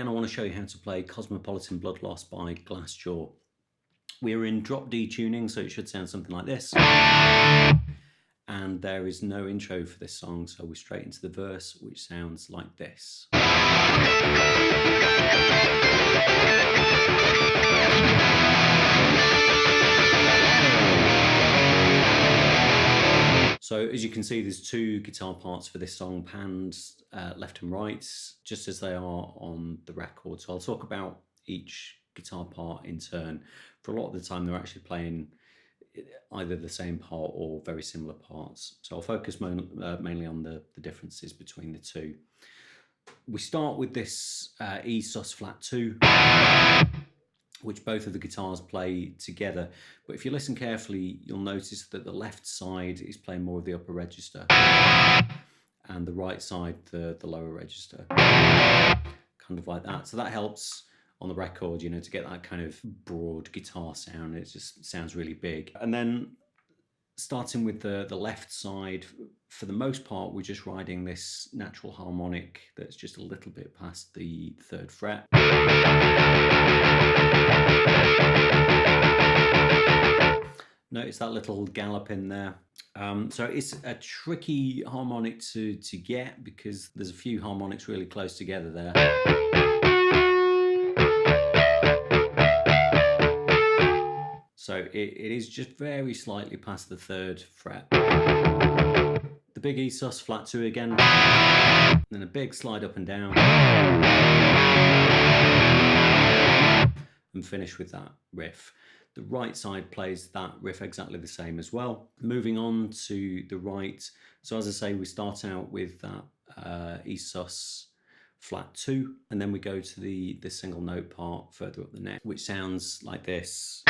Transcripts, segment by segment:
again, I want to show you how to play Cosmopolitan Bloodloss by Glassjaw. We're in drop D tuning, so it should sound something like this. And there is no intro for this song, so we're straight into the verse, which sounds like this. So as you can see, there's two guitar parts for this song, panned left and right, just as they are on the record. So I'll talk about each guitar part in turn. For a lot of the time, they're actually playing either the same part or very similar parts. So I'll focus mainly on the differences between the two. We start with this E sus flat 2, which both of the guitars play together. But if you listen carefully, you'll notice that the left side is playing more of the upper register and the right side the lower register, kind of like that. So that helps on the record, you know, to get that kind of broad guitar sound. It just sounds really big. And then starting with the left side, for the most part, we're just riding this natural harmonic that's just a little bit past the 3rd fret. Notice that little gallop in there. So it's a tricky harmonic to get because there's a few harmonics really close together there. So it is just very slightly past the 3rd fret. The big E sus flat 2 again, then a big slide up and down, and finish with that riff. The right side plays that riff exactly the same as well. Moving on to the right, so as I say, we start out with that E sus flat 2, and then we go to the single note part further up the neck, which sounds like this.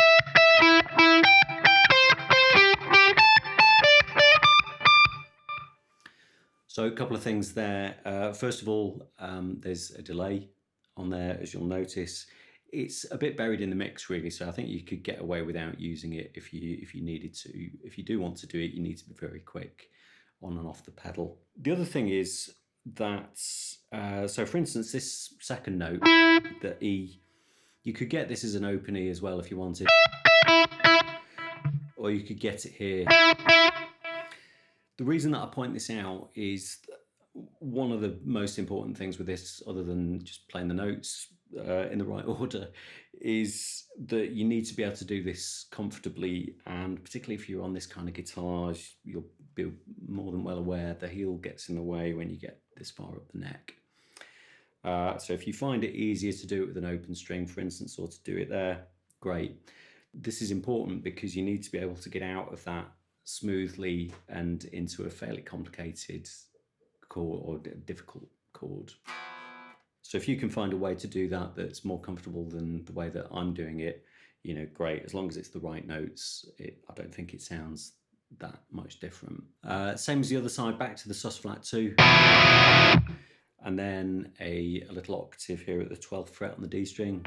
So a couple of things there. First of all, there's a delay on there, as you'll notice. It's a bit buried in the mix, really, so I think you could get away without using it if you needed to. If you do want to do it, you need to be very quick on and off the pedal. The other thing is that, so for instance, this second note, the E, you could get this as an open E as well if you wanted, or you could get it here. The reason that I point this out is one of the most important things with this, other than just playing the notes in the right order, is that you need to be able to do this comfortably, and particularly if you're on this kind of guitar, you'll be more than well aware the heel gets in the way when you get this far up the neck. So if you find it easier to do it with an open string, for instance, or to do it there, great. This is important because you need to be able to get out of that smoothly and into a fairly complicated chord or difficult chord. So if you can find a way to do that that's more comfortable than the way that I'm doing it, you know, great. As long as it's the right notes, I don't think it sounds that much different. Same as the other side, back to the sus flat 2, and then a little octave here at the 12th fret on the D string.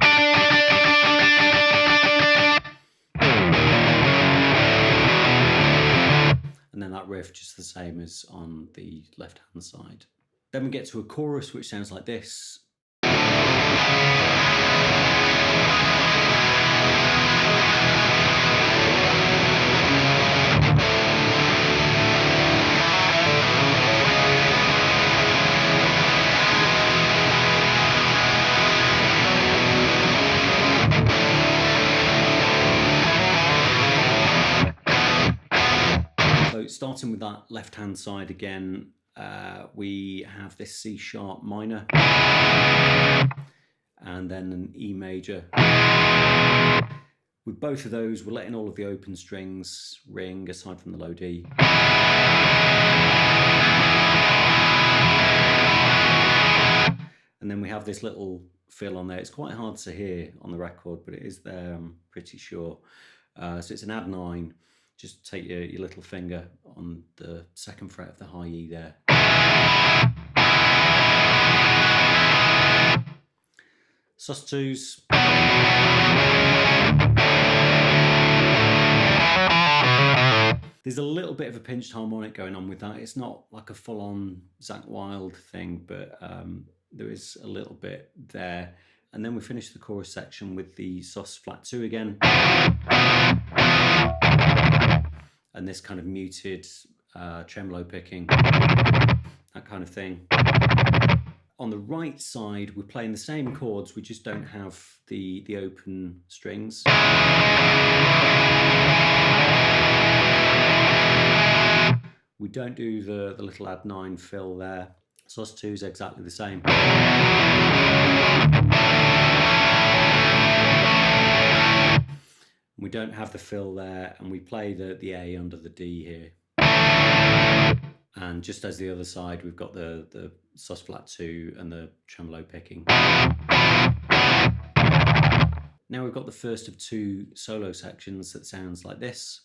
And then that riff just the same as on the left-hand side. Then we get to a chorus which sounds like this. So starting with that left-hand side again, we have this C sharp minor, and then an E major. With both of those, we're letting all of the open strings ring, aside from the low D. And then we have this little fill on there. It's quite hard to hear on the record, but it is there, I'm pretty sure. So it's an add 9. Just take your little finger on the 2nd fret of the high E there. Sus 2s. There's a little bit of a pinched harmonic going on with that. It's not like a full-on Zakk Wylde thing, but there is a little bit there. And then we finish the chorus section with the sus flat 2 again. And this kind of muted tremolo picking, that kind of thing. On the right side, we're playing the same chords, we just don't have the open strings. We don't do the little add 9 fill there. Sus 2 is exactly the same. We don't have the fill there, and we play the A under the D here. And just as the other side, we've got the sus flat 2 and the tremolo picking. Now we've got the first of 2 solo sections that sounds like this.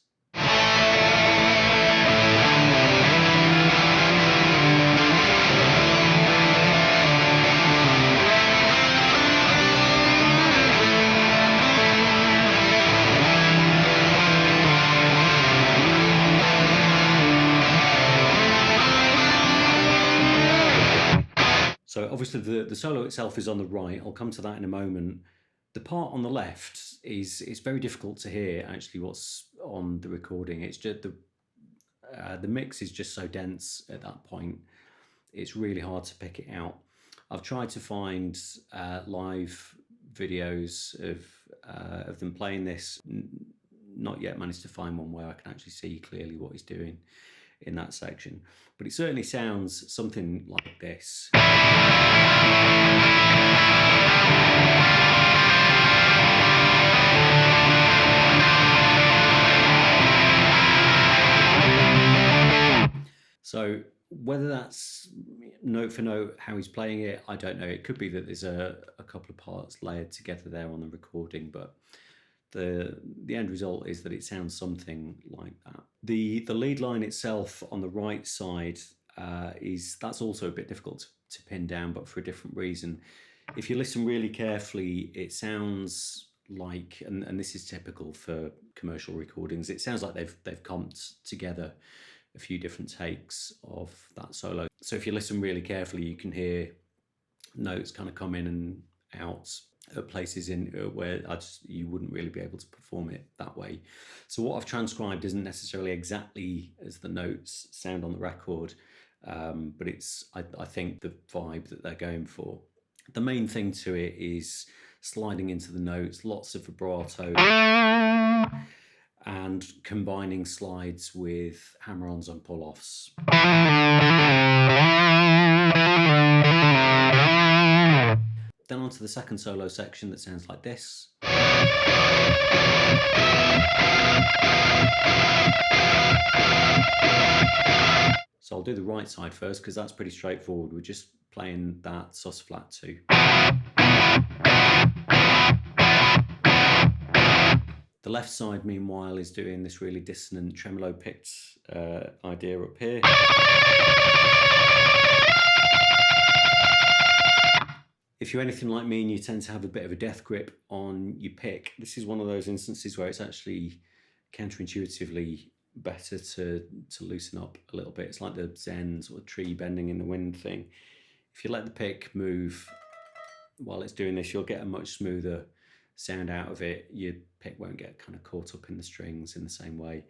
So obviously the solo itself is on the right. I'll come to that in a moment. The part on the left is very difficult to hear actually what's on the recording. It's just the mix is just so dense at that point. It's really hard to pick it out. I've tried to find live videos of them playing this. Not yet managed to find one where I can actually see clearly what he's doing in that section, but it certainly sounds something like this. So whether that's note for note how he's playing it, I don't know. It could be that there's a couple of parts layered together there on the recording, but the end result is that it sounds something like that. The lead line itself on the right side that's also a bit difficult to pin down, but for a different reason. If you listen really carefully, it sounds like, and this is typical for commercial recordings, it sounds like they've comped together a few different takes of that solo. So if you listen really carefully, you can hear notes kind of come in and out at places in where you wouldn't really be able to perform it that way. So what I've transcribed isn't necessarily exactly as the notes sound on the record, but it's I think the vibe that they're going for. The main thing to it is sliding into the notes, lots of vibrato, and combining slides with hammer-ons and pull-offs. Then on to the second solo section that sounds like this. So I'll do the right side first because that's pretty straightforward. We're just playing that sus flat 2. The left side, meanwhile, is doing this really dissonant tremolo picked idea up here. If you're anything like me and you tend to have a bit of a death grip on your pick, this is one of those instances where it's actually counterintuitively better to loosen up a little bit. It's like the Zen sort of tree bending in the wind thing. If you let the pick move while it's doing this, you'll get a much smoother sound out of it. Your pick won't get kind of caught up in the strings in the same way.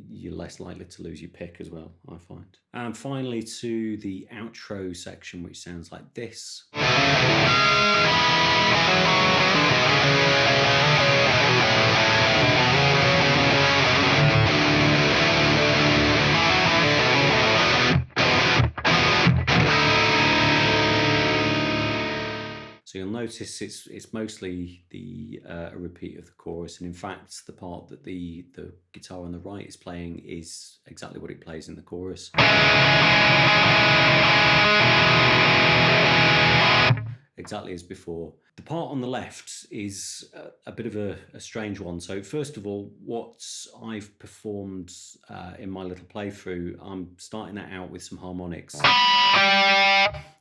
You're less likely to lose your pick as well, I find. And finally to the outro section, which sounds like this. So you'll notice it's mostly a repeat of the chorus, and in fact the part that the guitar on the right is playing is exactly what it plays in the chorus. Exactly as before. The part on the left is a bit of a strange one. So first of all, what I've performed in my little playthrough, I'm starting that out with some harmonics,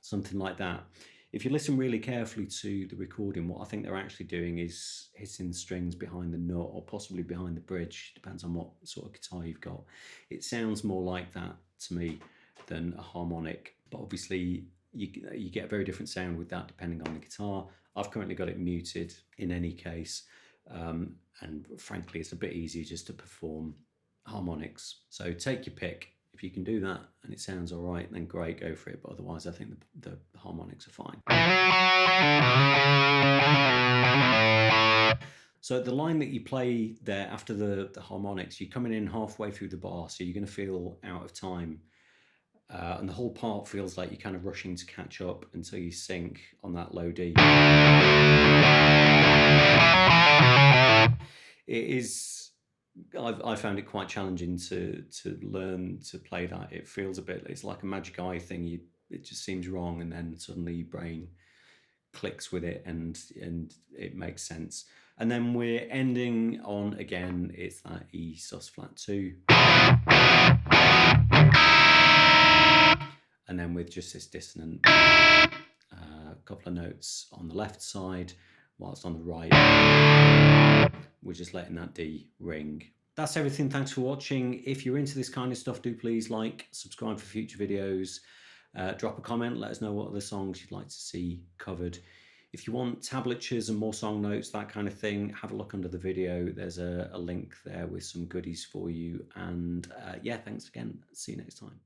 something like that. If you listen really carefully to the recording, what I think they're actually doing is hitting the strings behind the nut or possibly behind the bridge, depends on what sort of guitar you've got. It sounds more like that to me than a harmonic, but obviously you get a very different sound with that depending on the guitar. I've currently got it muted in any case, and frankly it's a bit easier just to perform harmonics. So take your pick. If you can do that and it sounds all right, then great, go for it. But otherwise, I think the harmonics are fine. So the line that you play there after the harmonics, you're coming in halfway through the bar, so you're going to feel out of time. And the whole part feels like you're kind of rushing to catch up until you sink on that low D. It is, I found it quite challenging to learn to play that. It feels a bit, it's like a magic eye thing. It just seems wrong, and then suddenly your brain clicks with it and it makes sense. And then we're ending on, again, it's that E sus flat 2. And then with just this dissonant couple of notes on the left side, whilst on the right, we're just letting that D ring. That's everything. Thanks for watching. If you're into this kind of stuff, do please like, subscribe for future videos, drop a comment, let us know what other songs you'd like to see covered. If you want tablatures and more song notes, that kind of thing, have a look under the video. There's a link there with some goodies for you. And yeah, thanks again. See you next time.